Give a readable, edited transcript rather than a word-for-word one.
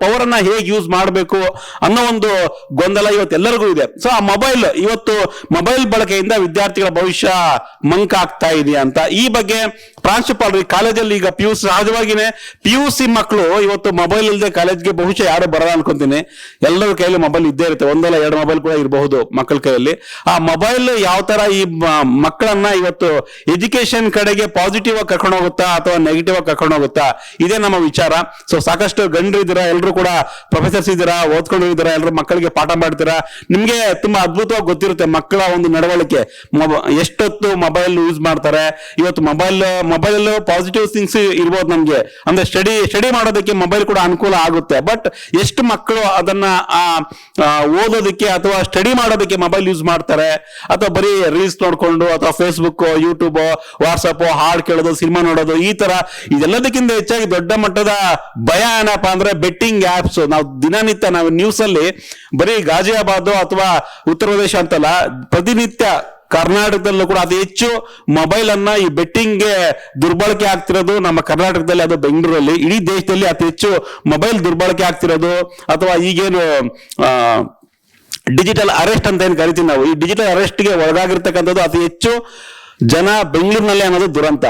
Power ಅನ್ನ ಹೇಗೆ use ಮಾಡಬೇಕು ಅನ್ನೋ ಒಂದು ಗೊಂದಲ ಇವತ್ತು ಎಲ್ಲರಿಗೂ ಇದೆ. ಸೊ ಆ ಮೊಬೈಲ್ ಇವತ್ತು ಮೊಬೈಲ್ ಬಳಕೆಯಿಂದ ವಿದ್ಯಾರ್ಥಿಗಳ ಭವಿಷ್ಯ ಮಂಕ ಆಗ್ತಾ ಇದೆಯಾ ಅಂತ ಈ ಬಗ್ಗೆ ಪ್ರಾಂಶುಪಾಲರು ಈ ಕಾಲೇಜಲ್ಲಿ ಈಗ ಸಹಜವಾಗಿನೇ PUC ಮಕ್ಕಳು ಇವತ್ತು ಮೊಬೈಲ್ ಇಲ್ಲದೆ ಕಾಲೇಜ್ಗೆ ಬಹುಶಃ ಯಾರು ಬರಲ್ಲ ಅನ್ಕೊಂತೀನಿ. ಎಲ್ಲರ ಕೈಯಲ್ಲಿ ಮೊಬೈಲ್ ಇದ್ದೇ ಇರುತ್ತೆ, ಒಂದಲ್ಲ ಎರಡು ಮೊಬೈಲ್ ಕೂಡ ಇರಬಹುದು ಮಕ್ಕಳ ಕೈಯಲ್ಲಿ. ಆ ಮೊಬೈಲ್ ಯಾವ ತರ ಈ ಮಕ್ಕಳನ್ನ ಇವತ್ತು ಎಜುಕೇಶನ್ ಕಡೆಗೆ ಪಾಸಿಟಿವ್ ಆಗಿ ಕರ್ಕೊಂಡು ಹೋಗುತ್ತಾ ಅಥವಾ ನೆಗೆಟಿವ್ ಆಗಿ ಕರ್ಕೊಂಡು ಹೋಗುತ್ತಾ, ಇದೇ ನಮ್ಮ ವಿಚಾರ. ಸೊ ಸಾಕಷ್ಟು ಗಂಡ್ರು ಇದ್ದೀರಾ, ಎಲ್ಲರೂ ಕೂಡ ಪ್ರೊಫೆಸರ್ಸ್ ಇದ್ದೀರಾ, ಓದ್ಕೊಂಡಿದ್ದೀರಾ, ಎಲ್ಲರೂ ಮಕ್ಕಳಿಗೆ ಪಾಠ ಮಾಡ್ತೀರಾ, ನಿಮ್ಗೆ ತುಂಬಾ ಅದ್ಭುತವಾಗಿ ಗೊತ್ತಿರುತ್ತೆ ಮಕ್ಕಳ ಒಂದು ನಡವಳಿಕೆ, ಎಷ್ಟೊತ್ತು ಮೊಬೈಲ್ ಯೂಸ್ ಮಾಡ್ತಾರೆ. ಇವತ್ತು ಮೊಬೈಲ್ ಪಾಸಿಟಿವ್ ಥಿಂಗ್ಸ್ ಇರ್ಬೋದು ನಮ್ಗೆ, ಅಂದ್ರೆ ಸ್ಟಡಿ ಮಾಡೋದಕ್ಕೆ ಮೊಬೈಲ್ ಕೂಡ ಅನುಕೂಲ ಆಗುತ್ತೆ. ಬಟ್ ಎಷ್ಟು ಮಕ್ಕಳು ಅದನ್ನ ಓದೋದಕ್ಕೆ ಅಥವಾ ಸ್ಟಡಿ ಮಾಡೋದಕ್ಕೆ ಮೊಬೈಲ್ ಯೂಸ್ ಮಾಡ್ತಾರೆ, ಅಥವಾ ಬರೀ ರೀಲ್ಸ್ ನೋಡ್ಕೊಂಡು ಅಥವಾ ಫೇಸ್ಬುಕ್, ಯೂಟ್ಯೂಬ್, ವಾಟ್ಸಪ್, ಹಾಡು ಕೇಳೋದು, ಸಿನಿಮಾ ನೋಡೋದು, ಈ ತರ ಇದೆಲ್ಲದಕ್ಕಿಂತ ಹೆಚ್ಚಾಗಿ ದೊಡ್ಡ ಮಟ್ಟದ ಭಯ ಏನಪ್ಪಾ ಅಂದ್ರೆ ಬೆಟ್ಟಿಂಗ್ ಆಪ್ಸ್. ನಾವು ದಿನನಿತ್ಯ ನಾವು ನ್ಯೂಸ್ ಅಲ್ಲಿ ಬರೀ ಗಾಜಿಯಾಬಾದ್ ಅಥವಾ ಉತ್ತರ ಪ್ರದೇಶ ಅಂತಲ್ಲ, ಪ್ರತಿನಿತ್ಯ ಕರ್ನಾಟಕದಲ್ಲೂ ಕೂಡ ಅತಿ ಹೆಚ್ಚು ಮೊಬೈಲ್ ಅನ್ನ ಈ ಬೆಟ್ಟಿಂಗ್ಗೆ ದುರ್ಬಳಕೆ ಆಗ್ತಿರೋದು ನಮ್ಮ ಕರ್ನಾಟಕದಲ್ಲಿ, ಅದು ಬೆಂಗಳೂರಲ್ಲಿ. ಇಡೀ ದೇಶದಲ್ಲಿ ಅತಿ ಹೆಚ್ಚು ಮೊಬೈಲ್ ದುರ್ಬಳಕೆ ಆಗ್ತಿರೋದು, ಅಥವಾ ಈಗೇನು ಡಿಜಿಟಲ್ ಅರೆಸ್ಟ್ ಅಂತ ಏನ್ ಕರಿತೀವಿ ನಾವು, ಈ ಡಿಜಿಟಲ್ ಅರೆಸ್ಟ್ಗೆ ಒಳಗಾಗಿರ್ತಕ್ಕಂಥದ್ದು ಅತಿ ಹೆಚ್ಚು ಜನ ಬೆಂಗಳೂರಿನಲ್ಲಿ ಅನ್ನೋದು ದುರಂತ.